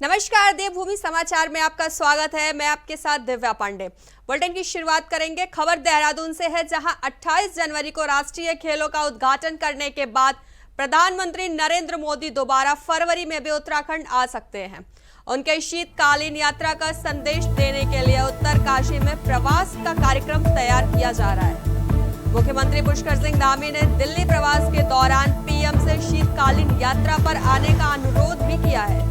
नमस्कार, देवभूमि समाचार में आपका स्वागत है। मैं आपके साथ दिव्या पांडे। बुलेटिन की शुरुआत करेंगे खबर देहरादून से है, जहां 28 जनवरी को राष्ट्रीय खेलों का उद्घाटन करने के बाद प्रधानमंत्री नरेंद्र मोदी दोबारा फरवरी में भी उत्तराखंड आ सकते हैं। उनके शीतकालीन यात्रा का संदेश देने के लिए उत्तरकाशी में प्रवास का कार्यक्रम तैयार किया जा रहा है। मुख्यमंत्री पुष्कर सिंह धामी ने दिल्ली प्रवास के दौरान पीएम से शीतकालीन यात्रा पर आने का अनुरोध भी किया है।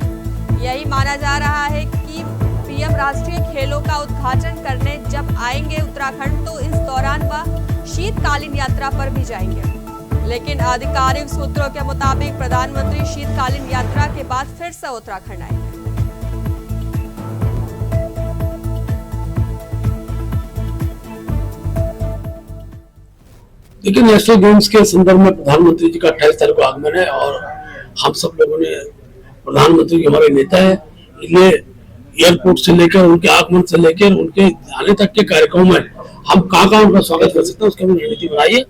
यही माना जा रहा है कि पीएम राष्ट्रीय खेलों का उद्घाटन करने जब आएंगे उत्तराखंड तो इस दौरान वह शीतकालीन यात्रा पर भी जाएंगे। लेकिन आधिकारिक सूत्रों के मुताबिक प्रधानमंत्री शीतकालीन यात्रा के बाद फिर से उत्तराखंड आएंगे। देखिए, नेशनल गेम्स के संदर्भ में प्रधानमंत्री जी का 28 तारीख को आगमन है और हम सब लोगों ने प्रधानमंत्री हमारे नेता है, इसलिए एयरपोर्ट से लेकर उनके आगमन से लेकर उनके आने तक के कार्यक्रम में हम कहाँ उनका स्वागत कर सकते हैं उसकी हमने रणनीति बनाई है।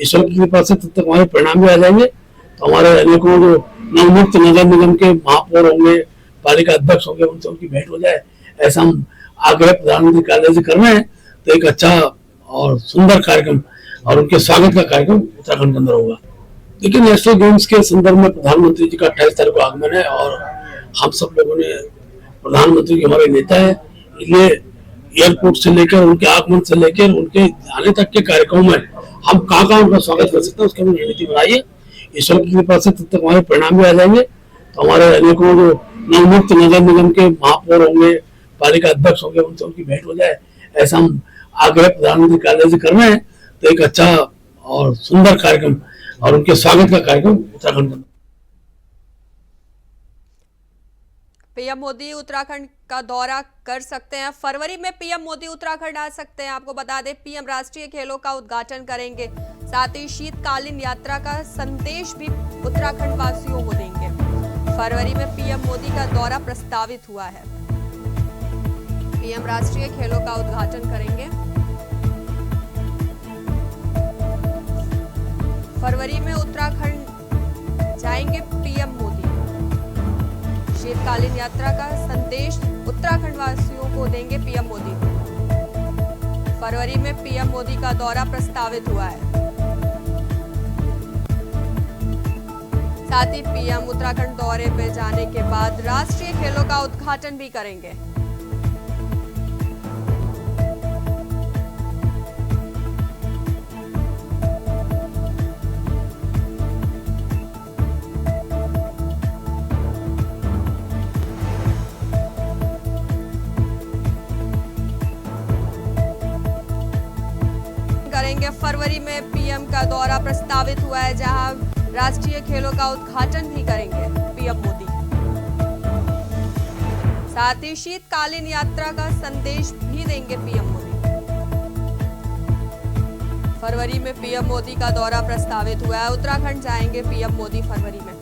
ईश्वर की कृपा से तब तक हमारे परिणाम भी आ जाएंगे तो हमारे अनेकों जो नवनियुक्त नगर निगम के महापौर होंगे, पालिका अध्यक्ष होंगे, उनसे उनकी भेंट हो जाए, ऐसा हम आग्रह प्रधानमंत्री कार्यालय से कर रहे हैं। तो एक अच्छा और सुंदर कार्यक्रम और उनके स्वागत का कार्यक्रम उत्तराखंड के अंदर होगा। देखिए, नेशनल गेम्स के संदर्भ में प्रधानमंत्री जी का 28 तारीख को आगमन है और हम सब लोगों ने प्रधानमंत्री हमारे नेता है, इसलिए एयरपोर्ट से लेकर उनके आगमन से लेकर उनके आने तक के कार्यक्रम में हम कहाँ उनका स्वागत कर सकते हैं उसकी हमने रणनीति बनाई है। ईश्वर की कृपा से तब तक हमारे परिणाम भी आ जाएंगे तो हमारे अनेकों जो नवनियुक्त नगर निगम के महापौर होंगे, पालिका अध्यक्ष होंगे, उनसे उनकी भेंट हो जाए, ऐसा हम आग्रह प्रधानमंत्री कार्यालय से कर रहे हैं। तो एक अच्छा और सुंदर कार्यक्रम और उनके स्वागत का कार्यक्रम उत्तराखंड में। पीएम मोदी उत्तराखंड का दौरा कर सकते हैं। फरवरी में पीएम मोदी उत्तराखंड आ सकते हैं। आपको बता दें, पीएम राष्ट्रीय खेलों का उद्घाटन करेंगे, साथ ही शीतकालीन यात्रा का संदेश भी उत्तराखंड वासियों को देंगे। फरवरी में पीएम मोदी का दौरा प्रस्तावित हुआ है। पीएम राष्ट्रीय खेलों का उद्घाटन करेंगे। फरवरी में उत्तराखंड जाएंगे पीएम मोदी। शीतकालीन यात्रा का संदेश उत्तराखंड वासियों को देंगे पीएम मोदी। फरवरी में पीएम मोदी का दौरा प्रस्तावित हुआ है। साथ ही पीएम उत्तराखंड दौरे पे जाने के बाद राष्ट्रीय खेलों का उद्घाटन भी करेंगे। फरवरी में पीएम का दौरा प्रस्तावित हुआ है, जहां राष्ट्रीय खेलों का उद्घाटन भी करेंगे पीएम मोदी। साथ ही शीतकालीन यात्रा का संदेश भी देंगे पीएम मोदी। फरवरी में पीएम मोदी का दौरा प्रस्तावित हुआ है। उत्तराखंड जाएंगे पीएम मोदी फरवरी में।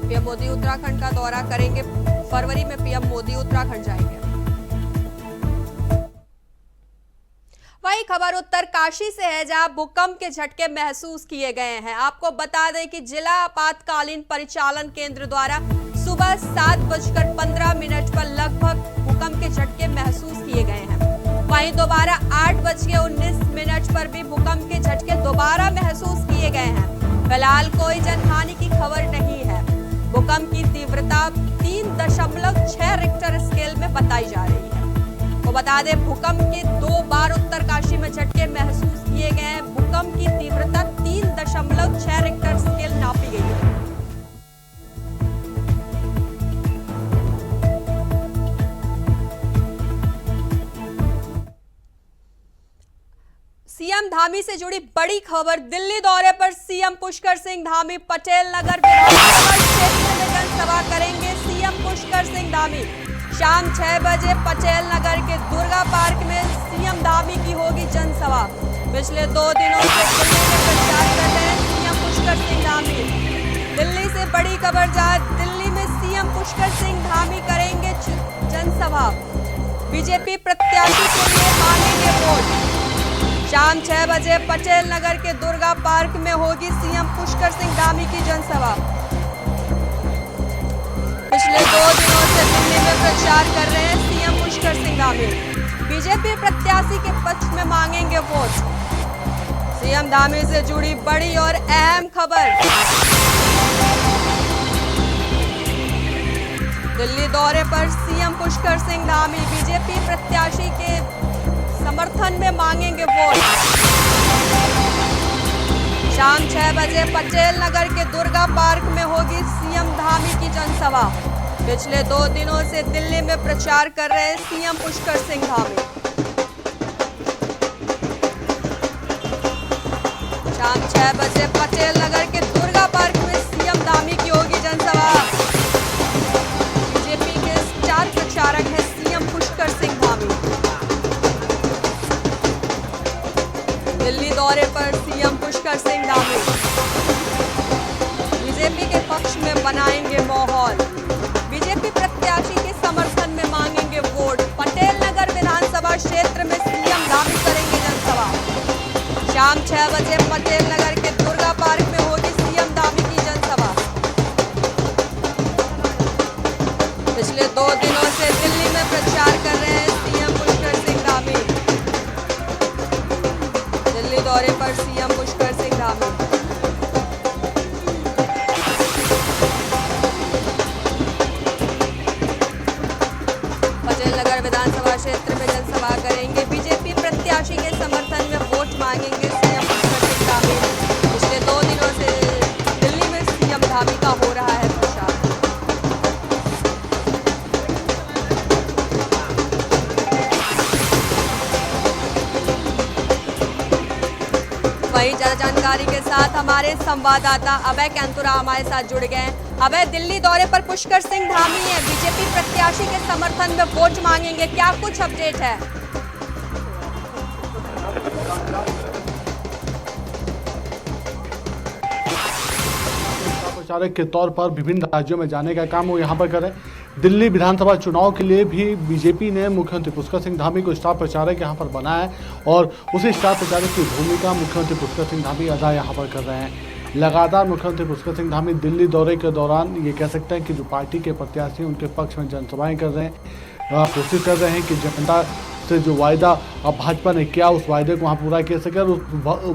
पीएम मोदी उत्तराखंड का दौरा करेंगे। फरवरी में पीएम मोदी उत्तराखंड जाएंगे। वही खबर उत्तरकाशी से है, जहां भूकंप के झटके महसूस किए गए हैं। आपको बता दें कि जिला आपातकालीन परिचालन केंद्र द्वारा सुबह 7:15 पर लगभग भूकंप के झटके महसूस किए गए हैं। वहीं दोबारा 8:19 पर भी भूकंप के झटके दोबारा महसूस किए गए हैं। फिलहाल कोई जनहानि की खबर नहीं है। भूकंप की तीव्रता 3.6 रिक्टर स्केल में बताई जा रही है। तो बता दें, भूकंप के 2 बार उत्तरकाशी में झटके महसूस किए गए हैं। भूकंप की तीव्रता 3.6 रिक्टर स्केल नापी गई है। सीएम धामी से जुड़ी बड़ी खबर। दिल्ली दौरे पर सीएम पुष्कर सिंह धामी पटेल नगर विधानसभा क्षेत्र में जनसभा करेंगे। सीएम पुष्कर सिंह धामी शाम 6 बजे पटेल नगर के दुर्गा पार्क में सीएम धामी की होगी जनसभा। पिछले 2 दिनों से दिल्ली में प्रचार कर रहे हैं सीएम पुष्कर सिंह धामी। दिल्ली से बड़ी खबर, जहां दिल्ली में सीएम पुष्कर सिंह धामी करेंगे जनसभा। बीजेपी प्रत्याशी के लिए मांगेंगे वोट। शाम 6 बजे पटेल नगर के दुर्गा पार्क में होगी सीएम पुष्कर सिंह धामी की जनसभा। पिछले 2 दिनों से दिल्ली में प्रचार कर रहे हैं सीएम पुष्कर सिंह धामी। बीजेपी प्रत्याशी के पक्ष में मांगेंगे वोट। सीएम धामी से जुड़ी बड़ी और अहम खबर। दिल्ली दौरे पर सीएम पुष्कर सिंह धामी बीजेपी प्रत्याशी के समर्थन में मांगेंगे वोट। शाम 6 बजे पटेल नगर के दुर्गा पार्क में होगी सीएम धामी की जनसभा। पिछले 2 दिनों से दिल्ली में प्रचार कर रहे हैं सीएम पुष्कर सिंह धामी। शाम 6 बजे पटेल नगर के दुर्गा पार्क में सीएम धामी की होगी जनसभा। बीजेपी के स्टार प्रचारक है सीएम पुष्कर सिंह धामी। दिल्ली दौरे पर सीएम पुष्कर सिंह धामी बीजेपी के पक्ष में बनाएंगे माहौल। बीजेपी प्रत्याशी के समर्थन में मांगेंगे वोट। पटेल नगर विधानसभा क्षेत्र में सीएम धामी करेंगे जनसभा। शाम 6 बजे पटेल नगर के दुर्गा पार्क में होगी सीएम धामी की जनसभा। पिछले 2 दिनों से दिल्ली में प्रचार कर रहे हैं सीएम पुष्कर सिंह धामी। दिल्ली दौरे पर सीएम पुष्कर सिंह धामी। पटेल नगर विधानसभा क्षेत्र में जनसभा करेंगे। बीजेपी प्रत्याशी के समर्थन में वोट मांगेंगे सीएम पुष्कर सिंह धामी। पिछले 2 दिनों से दिल्ली में सीएम धामी का हो रहा है प्रचार। वहीं ज्यादा जानकारी के साथ हमारे संवाददाता अभय कैंतुरा हमारे साथ जुड़ गए हैं। अभय, दिल्ली दौरे पर पुष्कर सिंह धामी है, बीजेपी प्रत्याशी के समर्थन में वोट मांगेंगे, क्या कुछ अपडेट है? प्रचारक के तौर पर विभिन्न राज्यों में जाने का काम वो यहाँ पर करें। दिल्ली विधानसभा चुनाव के लिए भी बीजेपी ने मुख्यमंत्री पुष्कर सिंह धामी को स्टार प्रचारक यहाँ पर बनाया है और उसी स्टार प्रचारक की भूमिका मुख्यमंत्री पुष्कर सिंह धामी अदा यहाँ पर कर रहे हैं। लगातार मुख्यमंत्री पुष्कर सिंह धामी दिल्ली दौरे के दौरान ये कह सकते हैं कि जो पार्टी के प्रत्याशी उनके पक्ष में जनसभाएं कर रहे हैं, कोशिश कर रहे हैं कि जनता से जो वायदा अब भाजपा ने किया उस वायदे को वहाँ पूरा कर सके और उस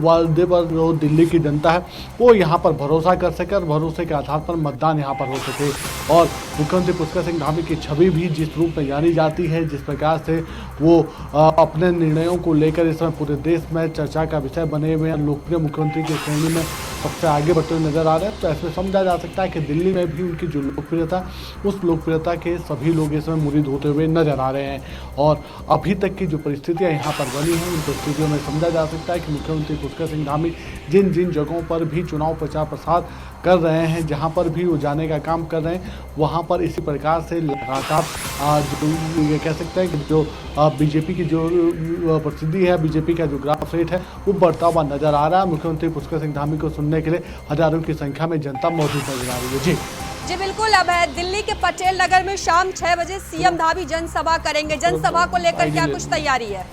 वायदे पर जो दिल्ली की जनता है वो यहाँ पर भरोसा कर सके और भरोसे के आधार पर मतदान यहाँ पर हो सके। और मुख्यमंत्री पुष्कर सिंह धामी की छवि भी जिस रूप में जानी जाती है, जिस प्रकार से वो अपने निर्णयों को लेकर इस समय पूरे देश में चर्चा का विषय बने हुए हैं, लोकप्रिय मुख्यमंत्री की श्रेणी में सबसे आगे बढ़ते हुए नजर आ रहे हैं, तो ऐसे समझा जा सकता है कि दिल्ली में भी उनकी जो लोकप्रियता, उस लोकप्रियता के सभी लोग इस समय मुरीद होते हुए नजर आ रहे हैं। और अभी तक की जो परिस्थितियां यहाँ पर बनी हैं उन परिस्थितियों में समझा जा सकता है कि मुख्यमंत्री पुष्कर सिंह धामी जिन जिन जगहों पर भी चुनाव प्रचार प्रसार कर रहे हैं, जहाँ पर भी वो जाने का काम कर रहे हैं, वहाँ पर इसी प्रकार से लगातार ये कह सकते हैं कि जो बीजेपी की जो प्रसिद्धि है, बीजेपी का जो ग्राफ रेट है वो बढ़ता हुआ नजर आ रहा है। मुख्यमंत्री पुष्कर सिंह धामी को सुनने के लिए हजारों की संख्या में जनता मौजूद नजर आ रही है। जी बिल्कुल। अब है दिल्ली के पटेल नगर में शाम 6 बजे सीएम धामी जनसभा करेंगे। जनसभा को लेकर क्या कुछ तैयारी है?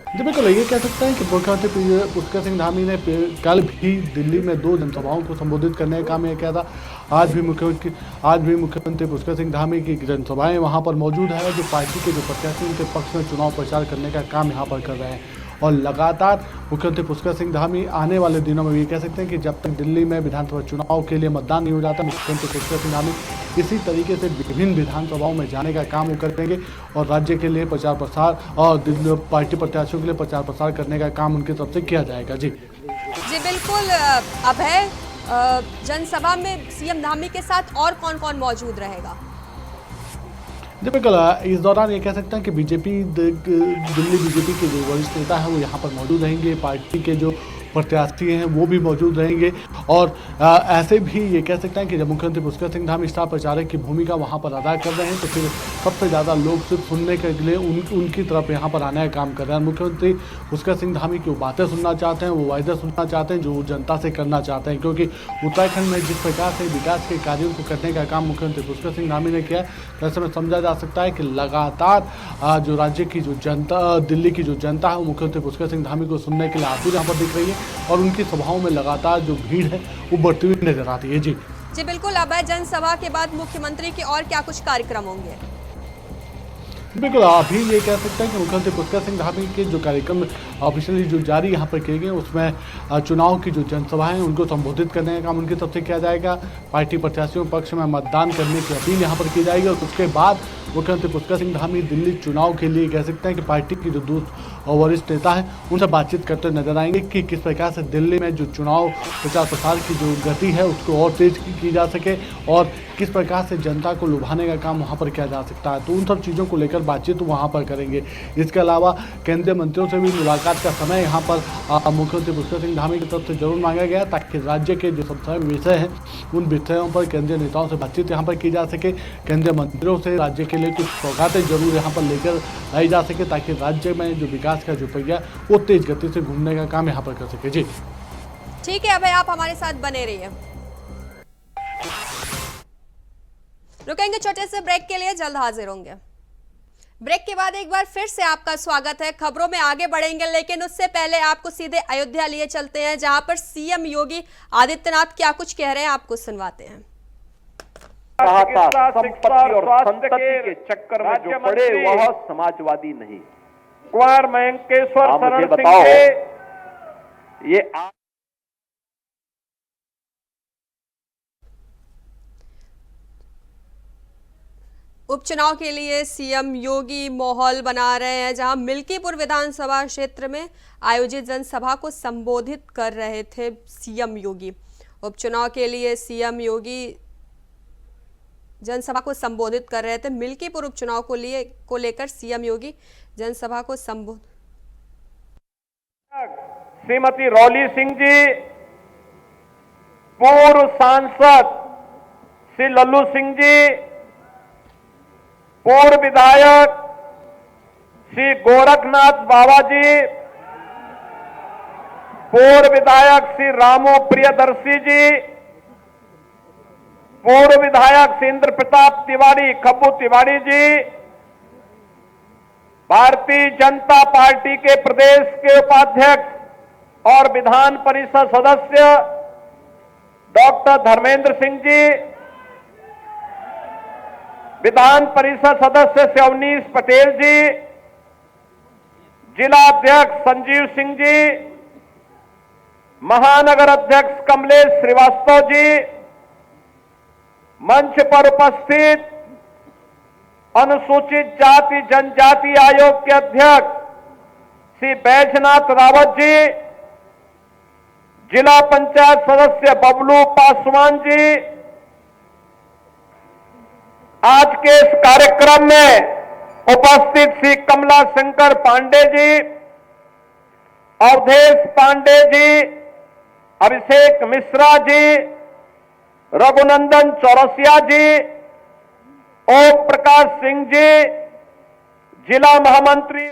जी बिल्कुल, ये कह सकते हैं कि मुख्यमंत्री पुष्कर सिंह धामी ने कल भी दिल्ली में 2 जनसभाओं को संबोधित करने का काम यह किया था। आज भी मुख्यमंत्री पुष्कर सिंह धामी की जनसभाएं वहां पर मौजूद है। जो पार्टी के जो प्रत्याशी उनके पक्ष में चुनाव प्रचार करने का काम यहां पर कर रहे हैं और लगातार मुख्यमंत्री पुष्कर सिंह धामी आने वाले दिनों में ये कह सकते हैं कि जब तक दिल्ली में विधानसभा चुनाव के लिए मतदान नहीं हो जाता, मुख्यमंत्री पुष्कर सिंह धामी इसी तरीके से विभिन्न विधानसभाओं में जाने का काम वो करेंगे और राज्य के लिए प्रचार प्रसार और पार्टी प्रत्याशियों के लिए प्रचार प्रसार करने का काम उनकी तरफ से किया जाएगा। जी बिल्कुल। अभय, जनसभा में सीएम धामी के साथ और कौन कौन मौजूद रहेगा? जी बिल्कुल, इस दौरान ये कह सकते हैं कि दिल्ली बीजेपी के जो वरिष्ठ नेता है वो यहाँ पर मौजूद रहेंगे। पार्टी के जो प्रत्याशी हैं वो भी मौजूद रहेंगे। और ऐसे भी ये कह सकते हैं कि जब मुख्यमंत्री पुष्कर सिंह धामी स्टार प्रचारक की भूमिका वहाँ पर अदा कर रहे हैं तो फिर सबसे ज़्यादा लोग सिर्फ सुनने के लिए उनकी तरफ यहाँ पर आने का काम कर रहे हैं। मुख्यमंत्री पुष्कर सिंह धामी की वो बातें सुनना चाहते हैं, वो वायदे सुनना चाहते हैं जो वो जनता से करना चाहते हैं, क्योंकि उत्तराखंड में जिस प्रकार से विकास के कार्यों को करने का काम मुख्यमंत्री पुष्कर सिंह धामी ने किया, तो ऐसे में समझा जा सकता है कि लगातार जो राज्य की जो जनता, दिल्ली की जो जनता है वो मुख्यमंत्री पुष्कर सिंह धामी को सुनने के लिए आतुर यहाँ पर दिख रही है और उनकी सभाओं में लगातार जो भीड़ है वो बढ़ती हुई नजर आती है। जी बिल्कुल। अब जनसभा के बाद मुख्यमंत्री के और क्या कुछ कार्यक्रम होंगे? बिल्कुल, अभी ये कह सकते हैं कि मुख्यमंत्री पुष्कर सिंह धामी के जो कार्यक्रम ऑफिशियली जो जारी यहाँ पर किए गए उसमें चुनाव की जो जनसभाएं हैं उनको संबोधित करने का काम उनकी तरफ से किया जाएगा। पार्टी प्रत्याशियों पक्ष में मतदान करने की अपील यहाँ पर की जाएगी और उसके बाद मुख्यमंत्री पुष्कर सिंह धामी दिल्ली चुनाव के लिए कह सकते हैं कि पार्टी की जो दूसरे वरिष्ठ नेता है उनसे बातचीत करते नजर आएंगे कि किस प्रकार से दिल्ली में जो चुनाव प्रचार प्रसार की जो गति है उसको और तेज की जा सके और किस प्रकार से जनता को लुभाने का काम वहाँ पर किया जा सकता है। तो उन सब चीज़ों को लेकर बातचीत वहाँ पर करेंगे। इसके अलावा केंद्रीय मंत्रियों से भी मुलाकात का समय यहाँ पर मुख्यमंत्री पुष्कर सिंह धामी की तरफ से जरूर मांगा गया ताकि राज्य के जो सबसे विषय हैं उन विषयों पर केंद्रीय नेताओं से बातचीत यहाँ पर की जा सके। केंद्रीय मंत्रियों से राज्य के लिए कुछ सौगातें जरूर यहाँ पर लेकर आई जा सके ताकि राज्य में जो विकास का जो पहिया वो तेज गति से घूमने का काम यहाँ पर कर सके। जी ठीक है, अभय आप हमारे साथ बने रहिए। रुकेंगे छोटे से ब्रेक के लिए, जल्द हाजिर होंगे। ब्रेक के बाद एक बार फिर से आपका स्वागत है। खबरों में आगे बढ़ेंगे लेकिन उससे पहले आपको सीधे अयोध्या लिए चलते हैं जहां पर सीएम योगी आदित्यनाथ क्या कुछ कह रहे हैं आपको सुनवाते हैं। संपत्ति और संतति के चक्कर में जो पड़े वह समाजवादी नहीं। कुंवर मयंकेश्वर शरण सिंह के ये उपचुनाव के लिए सीएम योगी माहौल बना रहे हैं जहां मिल्कीपुर विधानसभा क्षेत्र में आयोजित जनसभा को संबोधित कर रहे थे सीएम योगी। उपचुनाव के लिए सीएम योगी जनसभा को संबोधित कर रहे थे। मिल्कीपुर उपचुनाव को लेकर सीएम योगी जनसभा को संबोधित। श्रीमती रौली सिंह जी, पूर्व सांसद श्री लल्लू सिंह जी, पूर्व विधायक श्री गोरखनाथ बाबा जी, पूर्व विधायक श्री रामू प्रियदर्शी जी, पूर्व विधायक श्री इंद्र प्रताप तिवारी खब्बू तिवारी जी, भारतीय जनता पार्टी के प्रदेश के उपाध्यक्ष और विधान परिषद सदस्य डॉक्टर धर्मेंद्र सिंह जी, विधान परिषद सदस्य श्री अवनीश पटेल जी, जिला अध्यक्ष संजीव सिंह जी, महानगर अध्यक्ष कमलेश श्रीवास्तव जी, मंच पर उपस्थित अनुसूचित जाति जनजाति आयोग के अध्यक्ष श्री बैजनाथ रावत जी, जिला पंचायत सदस्य बबलू पासवान जी, आज के इस कार्यक्रम में उपस्थित श्री कमला शंकर पांडे जी, अवधेश पांडे जी, अभिषेक मिश्रा जी, रघुनंदन चौरसिया जी, ओम प्रकाश सिंह जी, जिला महामंत्री।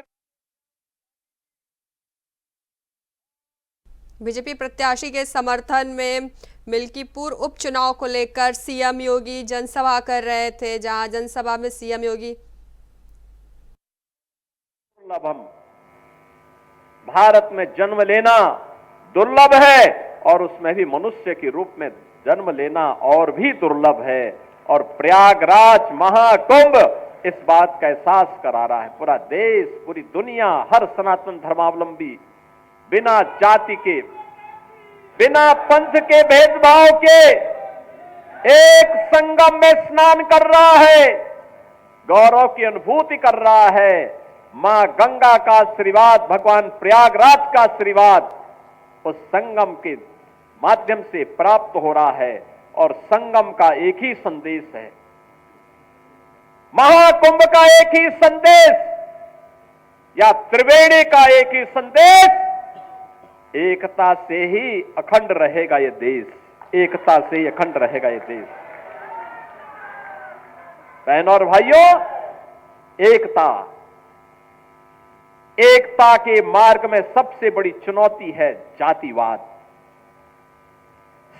बीजेपी प्रत्याशी के समर्थन में मिल्कीपुर उपचुनाव को लेकर सीएम योगी जनसभा कर रहे थे जहां जनसभा में सीएम योगी दुर्लभम, भारत में जन्म लेना दुर्लभ है और उसमें भी मनुष्य के रूप में जन्म लेना और भी दुर्लभ है। और प्रयागराज महाकुंभ इस बात का एहसास करा रहा है। पूरा देश, पूरी दुनिया, हर सनातन धर्मावलंबी बिना जाति के, बिना पंथ के भेदभाव के एक संगम में स्नान कर रहा है, गौरव की अनुभूति कर रहा है। मां गंगा का आशीर्वाद, भगवान प्रयागराज का आशीर्वाद उस संगम के माध्यम से प्राप्त हो रहा है और संगम का एक ही संदेश है, महाकुंभ का एक ही संदेश या त्रिवेणी का एक ही संदेश, एकता से ही अखंड रहेगा ये देश, एकता से ही अखंड रहेगा ये देश। बहनों और भाइयों, एकता, एकता के मार्ग में सबसे बड़ी चुनौती है जातिवाद,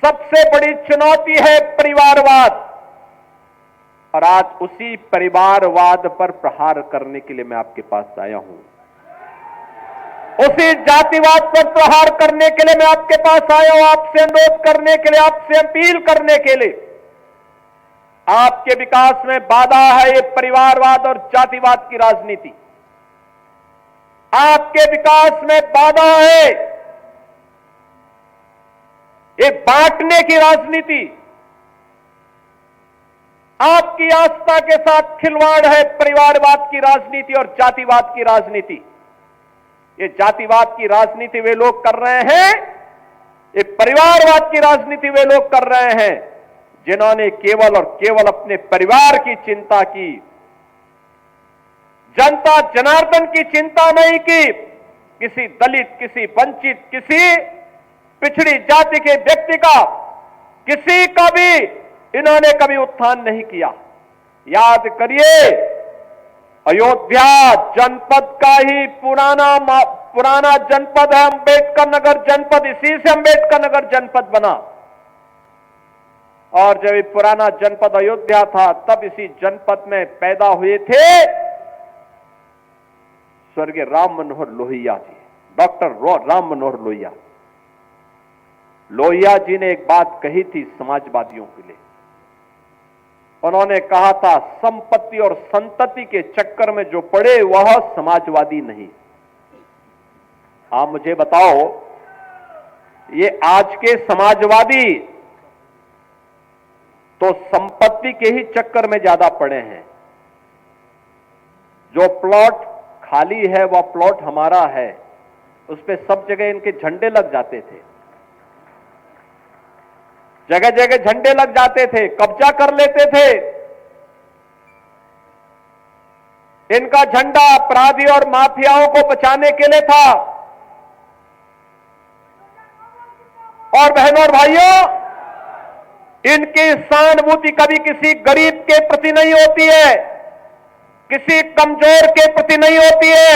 सबसे बड़ी चुनौती है परिवारवाद, और आज उसी परिवारवाद पर प्रहार करने के लिए मैं आपके पास आया हूं। उसी जातिवाद पर प्रहार करने के लिए मैं आपके पास आया हूं, आपसे अनुरोध करने के लिए, आपसे अपील करने के लिए। आपके विकास में बाधा है ये परिवारवाद और जातिवाद की राजनीति। आपके विकास में बाधा है ये बांटने की राजनीति। आपकी आस्था के साथ खिलवाड़ है परिवारवाद की राजनीति और जातिवाद की राजनीति। ये जातिवाद की राजनीति वे लोग कर रहे हैं, ये परिवारवाद की राजनीति वे लोग कर रहे हैं जिन्होंने केवल और केवल अपने परिवार की चिंता की, जनता जनार्दन की चिंता नहीं की। किसी दलित, किसी वंचित, किसी पिछड़ी जाति के व्यक्ति का, किसी का भी इन्होंने कभी उत्थान नहीं किया। याद करिए, अयोध्या जनपद का ही पुराना जनपद है अंबेडकर नगर जनपद, इसी से अंबेडकर नगर जनपद बना। और जब ये पुराना जनपद अयोध्या था तब इसी जनपद में पैदा हुए थे स्वर्गीय राम मनोहर लोहिया जी, डॉक्टर राम मनोहर लोहिया। लोहिया जी ने एक बात कही थी समाजवादियों के लिए। उन्होंने कहा था, संपत्ति और संतति के चक्कर में जो पड़े वह समाजवादी नहीं। आप मुझे बताओ, ये आज के समाजवादी तो संपत्ति के ही चक्कर में ज्यादा पड़े हैं। जो प्लॉट खाली है वह प्लॉट हमारा है, उस पे सब जगह इनके झंडे लग जाते थे, जगह जगह झंडे लग जाते थे, कब्जा कर लेते थे। इनका झंडा अपराधी और माफियाओं को बचाने के लिए था। और बहनों और भाइयों, इनकी सहानुभूति कभी किसी गरीब के प्रति नहीं होती है, किसी कमजोर के प्रति नहीं होती है।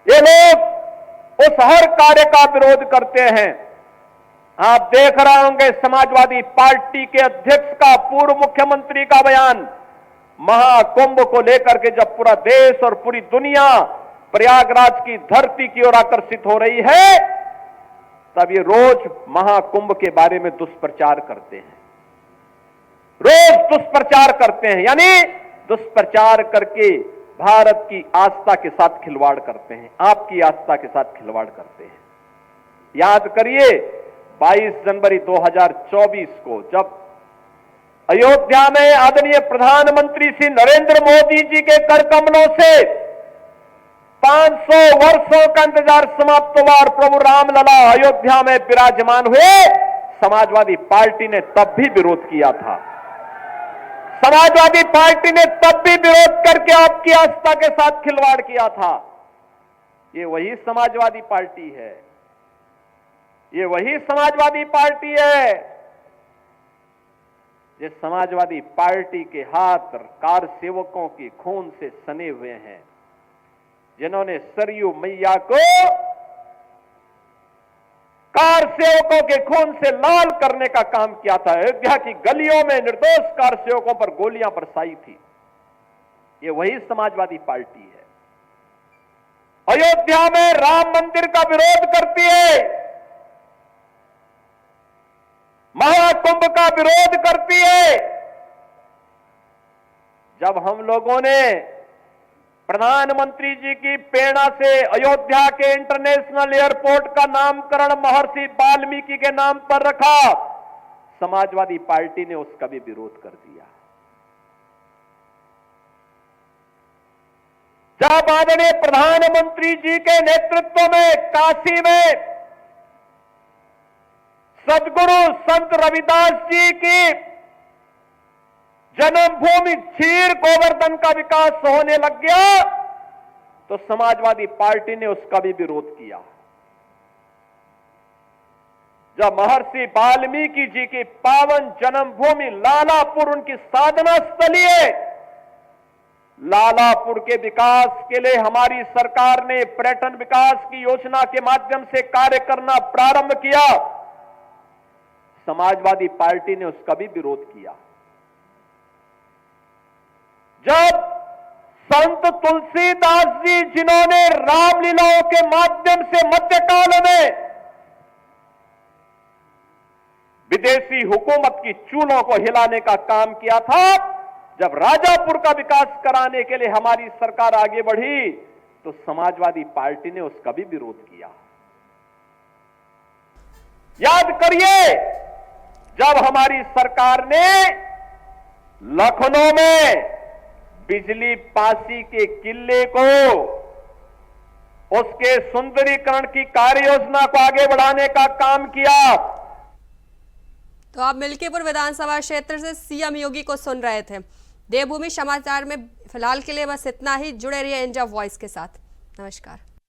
ये लोग उस हर कार्य का विरोध करते हैं। आप देख रहे होंगे समाजवादी पार्टी के अध्यक्ष का, पूर्व मुख्यमंत्री का बयान महाकुंभ को लेकर के, जब पूरा देश और पूरी दुनिया प्रयागराज की धरती की ओर आकर्षित हो रही है, तब ये रोज महाकुंभ के बारे में दुष्प्रचार करते हैं, रोज दुष्प्रचार करते हैं, यानी दुष्प्रचार करके भारत की आस्था के साथ खिलवाड़ करते हैं, आपकी आस्था के साथ खिलवाड़ करते हैं। याद करिए, 22 जनवरी 2024 को जब अयोध्या में आदरणीय प्रधानमंत्री श्री नरेंद्र मोदी जी के कर कमलों से 500 वर्षों का इंतजार समाप्त हुआ और प्रभु रामलला अयोध्या में विराजमान हुए, समाजवादी पार्टी ने तब भी विरोध किया था। समाजवादी पार्टी ने तब भी विरोध करके आपकी आस्था के साथ खिलवाड़ किया था। ये वही समाजवादी पार्टी है, ये वही समाजवादी पार्टी है जिस समाजवादी पार्टी के हाथ कार सेवकों के खून से सने हुए हैं, जिन्होंने सरयू मैया को कार सेवकों के खून से लाल करने का काम किया था। अयोध्या की गलियों में निर्दोष कार सेवकों पर गोलियां बरसाई थी। ये वही समाजवादी पार्टी है। अयोध्या में राम मंदिर का विरोध करती है, महाकुंभ का विरोध करती है। जब हम लोगों ने प्रधानमंत्री जी की प्रेरणा से अयोध्या के इंटरनेशनल एयरपोर्ट का नामकरण महर्षि वाल्मीकि के नाम पर रखा, समाजवादी पार्टी ने उसका भी विरोध कर दिया। जब आदरणीय प्रधानमंत्री जी के नेतृत्व में काशी में सदगुरु संत रविदास जी की जन्मभूमि क्षीर गोवर्धन का विकास होने लग गया, तो समाजवादी पार्टी ने उसका भी विरोध किया। जब महर्षि वाल्मीकि जी की पावन जन्मभूमि लालापुर उनकी साधना स्थली है, लालापुर के विकास के लिए हमारी सरकार ने पर्यटन विकास की योजना के माध्यम से कार्य करना प्रारंभ किया। समाजवादी पार्टी ने उसका भी विरोध किया। जब संत तुलसीदास जी, जिन्होंने रामलीलाओं के माध्यम से मध्यकाल में विदेशी हुकूमत की चूलों को हिलाने का काम किया था, जब राजापुर का विकास कराने के लिए हमारी सरकार आगे बढ़ी तो समाजवादी पार्टी ने उसका भी विरोध किया। याद करिए, जब हमारी सरकार ने लखनऊ में बिजली पासी के किले को, उसके सुंदरीकरण की कार्य योजना को आगे बढ़ाने का काम किया। तो आप मिल्कीपुर विधानसभा क्षेत्र से सीएम योगी को सुन रहे थे। देवभूमि समाचार में फिलहाल के लिए बस इतना ही। जुड़े रहिए इंडिया वॉइस के साथ। नमस्कार।